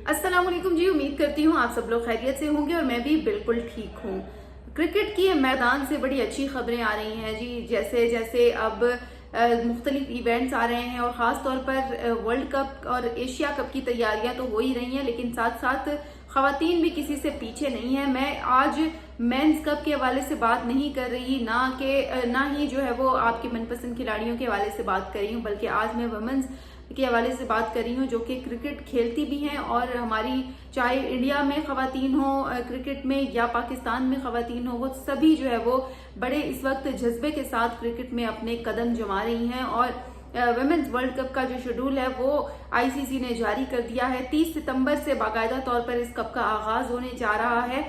अस्सलाम वालेकुम जी। उम्मीद करती हूँ आप सब लोग खैरियत से होंगे और मैं भी बिल्कुल ठीक हूँ। क्रिकेट की मैदान से बड़ी अच्छी खबरें आ रही हैं जी। जैसे जैसे अब मुख्तलिफ इवेंट्स आ रहे हैं और ख़ास तौर पर वर्ल्ड कप और एशिया कप की तैयारियां तो हो ही रही हैं, लेकिन साथ साथ खवातीन भी किसी से पीछे नहीं है। मैं आज मेंस कप के हवाले से बात नहीं कर रही, ना ही जो है वो आपके मनपसंद खिलाड़ियों के हवाले से बात कर रही हूँ, बल्कि आज मैं वुमेन्स के हवाले से बात कर रही हूँ जो कि क्रिकेट खेलती भी हैं। और हमारी चाहे इंडिया में खवातीन हो क्रिकेट में या पाकिस्तान में खवातीन हो, वो सभी जो है वो बड़े इस वक्त जज्बे के साथ क्रिकेट में अपने कदम जमा रही हैं। और वुमेन्स वर्ल्ड कप का जो शेड्यूल है वो आईसीसी ने जारी कर दिया है। 30 सितंबर से बाकायदा तौर पर इस कप का आगाज होने जा रहा है,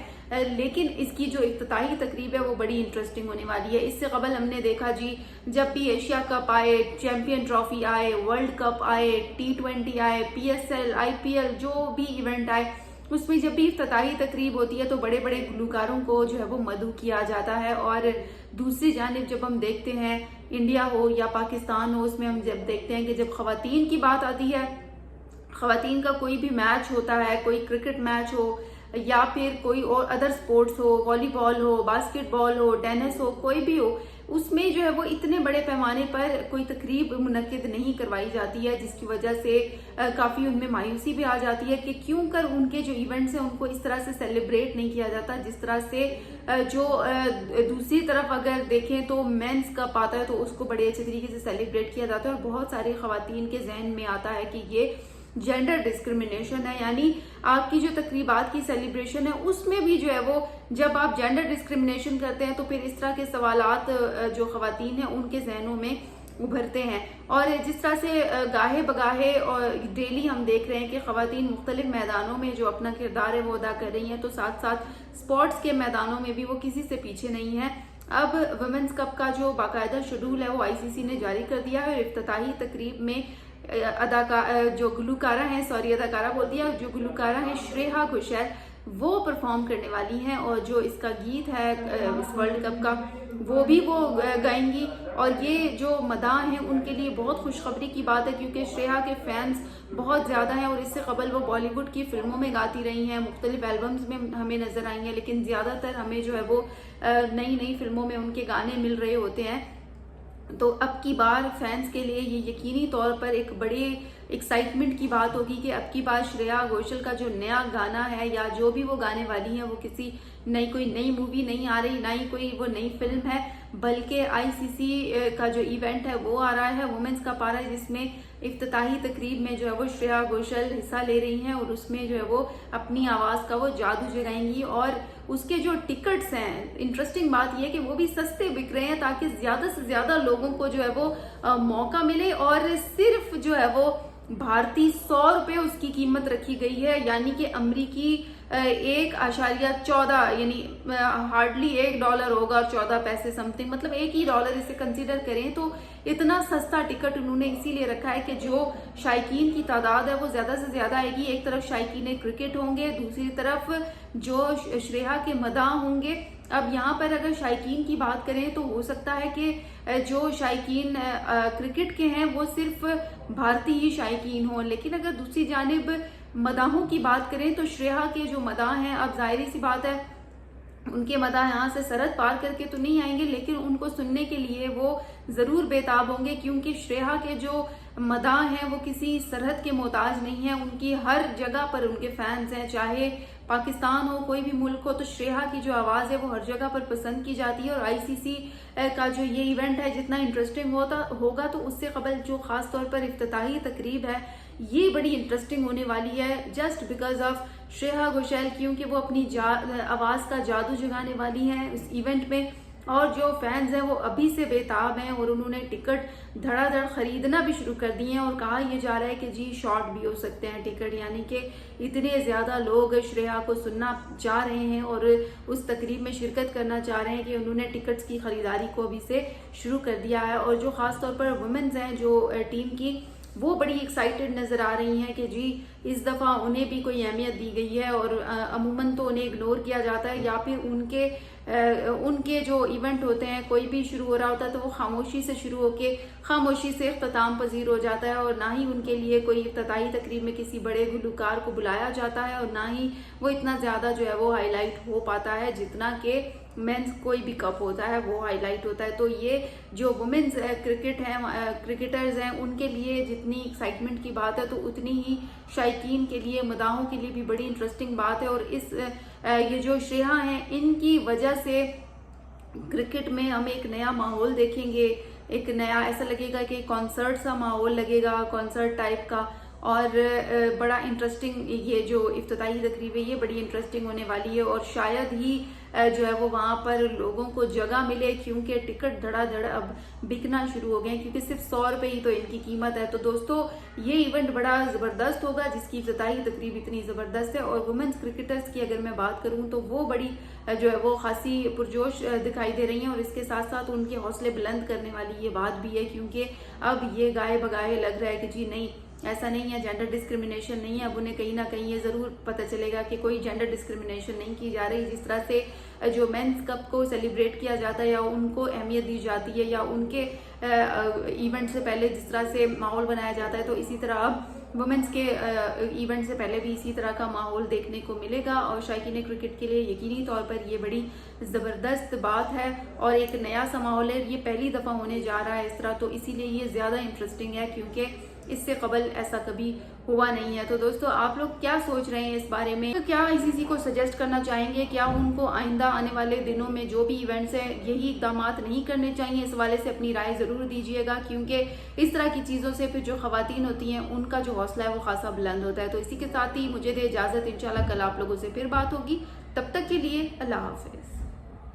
लेकिन इसकी जो इफ्तिताही तकरीब है वो बड़ी इंटरेस्टिंग होने वाली है। इससे कबल हमने देखा जी, जब भी एशिया कप आए, चैंपियन ट्रॉफी आए, वर्ल्ड कप आए, T20 आए, PSL, IPL, जो भी इवेंट आए, उसमें जब भी इफ्तिताही तकरीब होती है तो बड़े बड़े गुलकारों को जो है वो मदऊ किया जाता है। और दूसरी जानिब जब हम देखते हैं इंडिया हो या पाकिस्तान हो, उसमें हम जब देखते हैं कि जब खवातीन की बात आती है, खवातीन का कोई भी मैच होता है, कोई क्रिकेट मैच हो या फिर कोई और अदर स्पोर्ट्स हो, वॉलीबॉल हो, बास्केटबॉल हो, टेनिस हो, कोई भी हो, उसमें जो है वो इतने बड़े पैमाने पर कोई तकरीब मुनक्किद नहीं करवाई जाती है, जिसकी वजह से काफी उनमें मायूसी भी आ जाती है कि क्यों कर उनके जो इवेंट्स हैं उनको इस तरह से सेलिब्रेट नहीं किया जाता जिस तरह से जो दूसरी तरफ अगर देखें तो मेंस कप आता है तो उसको बड़े अच्छे तरीके से सेलिब्रेट किया जाता है। और बहुत सारी खवातीन के जहन में आता है कि ये जेंडर डिस्क्रिमिनेशन है, यानी आपकी जो तकरीबात की सेलिब्रेशन है उसमें भी जो है वो जब आप जेंडर डिस्क्रिमिनेशन करते हैं तो फिर इस तरह के सवालात जो खवातीन हैं उनके जहनों में उभरते हैं। और जिस तरह से गाहे बगाहे और डेली हम देख रहे हैं कि खवातीन मुख्तलिफ मैदानों में जो अपना किरदार है वो अदा कर रही हैं, तो साथ साथ स्पोर्ट्स के मैदानों में भी वो किसी से पीछे नहीं है। अब वुमेन्स कप का जो बाकायदा शेड्यूल है वो आईसीसी ने जारी कर दिया है और इफ्तिताही तकरीब में अदाकारा बोलती है, जो गुलकारा है श्रेया घोषाल, वो परफॉर्म करने वाली हैं और जो इसका गीत है इस वर्ल्ड कप का वो भी वो गाएंगी। और ये जो मदाह हैं उनके लिए बहुत खुशखबरी की बात है, क्योंकि श्रेया के फैंस बहुत ज़्यादा हैं और इससे कबल वो बॉलीवुड की फिल्मों में गाती रही हैं, मुख्तलिफ एल्बम्स में हमें नजर आई हैं, लेकिन ज़्यादातर हमें जो है वो नई नई फिल्मों में उनके गाने मिल रहे होते हैं। तो अब की बार फैंस के लिए ये यकीनी तौर पर एक बड़े एक्साइटमेंट की बात होगी कि अब की बार श्रेया घोषाल का जो नया गाना है या जो भी वो गाने वाली है वो किसी कोई नई मूवी नहीं आ रही, ना ही कोई वो नई फिल्म है, बल्कि आईसीसी का जो इवेंट है वो आ रहा है, वुमेन्स का पारा, जिसमें इफ्तिताही तकरीब में जो है वो श्रेया घोषाल हिस्सा ले रही हैं और उसमें जो है वो अपनी आवाज़ का वो जादू जगाएंगी। और उसके जो टिकट्स हैं, इंटरेस्टिंग बात यह है कि वो भी सस्ते बिक रहे हैं ताकि ज़्यादा से ज़्यादा लोगों को जो है वो मौका मिले। और सिर्फ जो है वो भारतीय 100 रुपये उसकी कीमत रखी गई है, यानी कि अमरीकी 1.14 यानी हार्डली $1 होगा और 14 पैसे समथिंग, मतलब $1 इसे कंसीडर करें तो इतना सस्ता टिकट उन्होंने इसीलिए रखा है कि जो शायकीन की तादाद है वो ज्यादा से ज्यादा आएगी। एक तरफ शायकीन क्रिकेट होंगे, दूसरी तरफ जो श्रेया के मदाह होंगे। अब यहाँ पर अगर शायकीन की बात करें तो हो सकता है कि जो शायकीन क्रिकेट के हैं वो सिर्फ भारतीय ही शायकीन हो, लेकिन अगर दूसरी जानिब मदाहों की बात करें तो श्रेया के जो मदाह हैं, अब जाहिर सी बात है उनके मदाह यहाँ से सरहद पार करके तो नहीं आएंगे, लेकिन उनको सुनने के लिए वो जरूर बेताब होंगे, क्योंकि श्रेया के जो मदाह हैं वो किसी सरहद के मोहताज नहीं है, उनकी हर जगह पर उनके फैंस हैं, चाहे पाकिस्तान हो कोई भी मुल्क हो, तो श्रेया की जो आवाज़ है वो हर जगह पर पसंद की जाती है। और आईसीसी का जो ये इवेंट है जितना इंटरेस्टिंग होगा तो उससे कबल जो खास तौर पर इफ्तिताही तकरीब है ये बड़ी इंटरेस्टिंग होने वाली है, just because of Shreya Ghoshal, क्योंकि वो अपनी आवाज़ का जादू जगाने वाली हैं इस इवेंट में। और जो फैंस हैं वो अभी से बेताब हैं और उन्होंने टिकट धड़ाधड़ खरीदना भी शुरू कर दिए हैं और कहा यह जा रहा है कि जी शॉर्ट भी हो सकते हैं टिकट, यानी कि इतने ज़्यादा लोग श्रेया को सुनना चाह रहे हैं और उस तकरीब में शिरकत करना चाह रहे हैं कि उन्होंने टिकट्स की खरीदारी को अभी से शुरू कर दिया है। और जो ख़ास तौर पर वुमेन्स हैं जो टीम की, वो बड़ी एक्साइटेड नज़र आ रही हैं कि जी इस दफ़ा उन्हें भी कोई अहमियत दी गई है, और अमूमन तो उन्हें इग्नोर किया जाता है, या फिर उनके जो इवेंट होते हैं कोई भी शुरू हो रहा होता है तो वो खामोशी से शुरू होके खामोशी से इख्तिताम पजीर हो जाता है, और ना ही उनके लिए कोई इफ्तिताई तकरीब में किसी बड़े गुलकार को बुलाया जाता है, और ना ही वो इतना ज़्यादा जो है वो हाईलाइट हो पाता है जितना कि मेंस कोई भी कप होता है वो हाईलाइट होता है। तो ये जो वुमेन्स क्रिकेटर्स हैं उनके लिए जितनी एक्साइटमेंट की बात है तो उतनी ही शायकीन के लिए, मदाहों के लिए भी बड़ी इंटरेस्टिंग बात है। और ये जो श्रेया हैं इनकी वजह से क्रिकेट में हम एक नया माहौल देखेंगे, एक नया ऐसा लगेगा कि कॉन्सर्ट सा माहौल लगेगा, कॉन्सर्ट टाइप का। और बड़ा इंटरेस्टिंग ये जो इफ्तिताही तकरीब है ये बड़ी इंटरेस्टिंग होने वाली है, और शायद ही जो है वो वहाँ पर लोगों को जगह मिले, क्योंकि टिकट धड़ाधड़ अब बिकना शुरू हो गए हैं, क्योंकि सिर्फ 100 रुपये ही तो इनकी कीमत है। तो दोस्तों ये इवेंट बड़ा ज़बरदस्त होगा जिसकी इफ्तिताही तकरीब इतनी ज़बरदस्त है। और वुमेन्स क्रिकेटर्स की अगर मैं बात करूँ तो वो बड़ी जो है वो खासी पुरजोश दिखाई दे रही हैं, और इसके साथ साथ उनके हौसले बुलंद करने वाली ये बात भी है, क्योंकि अब ये गाए बगाए लग रहा है कि जी नहीं, ऐसा नहीं है, जेंडर डिस्क्रिमिनेशन नहीं है। अब उन्हें कहीं ना कहीं ये ज़रूर पता चलेगा कि कोई जेंडर डिस्क्रिमिनेशन नहीं की जा रही। जिस तरह से जो मेंस कप को सेलिब्रेट किया जाता है या उनको अहमियत दी जाती है, या उनके इवेंट से पहले जिस तरह से माहौल बनाया जाता है, तो इसी तरह अब वुमेन्स के इवेंट से पहले भी इसी तरह का माहौल देखने को मिलेगा। और शायकीन क्रिकेट के लिए यकीनी तौर पर ये बड़ी ज़बरदस्त बात है और एक नया सा माहौल है। ये पहली दफ़ा होने जा रहा है इस तरह, तो इसीलिए ये ज़्यादा इंटरेस्टिंग है, क्योंकि इससे कबल ऐसा कभी हुआ नहीं है। तो दोस्तों आप लोग क्या सोच रहे हैं इस बारे में? तो क्या ICC को सजेस्ट करना चाहेंगे, क्या उनको आइंदा आने वाले दिनों में जो भी इवेंट्स हैं यही इकदाम नहीं करने चाहिए? इस हवाले से अपनी राय ज़रूर दीजिएगा, क्योंकि इस तरह की चीज़ों से फिर जो ख़वातीन होती हैं उनका जो हौसला है वो खासा बुलंद होता है। तो इसी के साथ ही मुझे दे इजाज़त, इंशाल्लाह कल आप लोगों से फिर बात होगी। तब तक के लिए अल्लाह हाफ़िज़।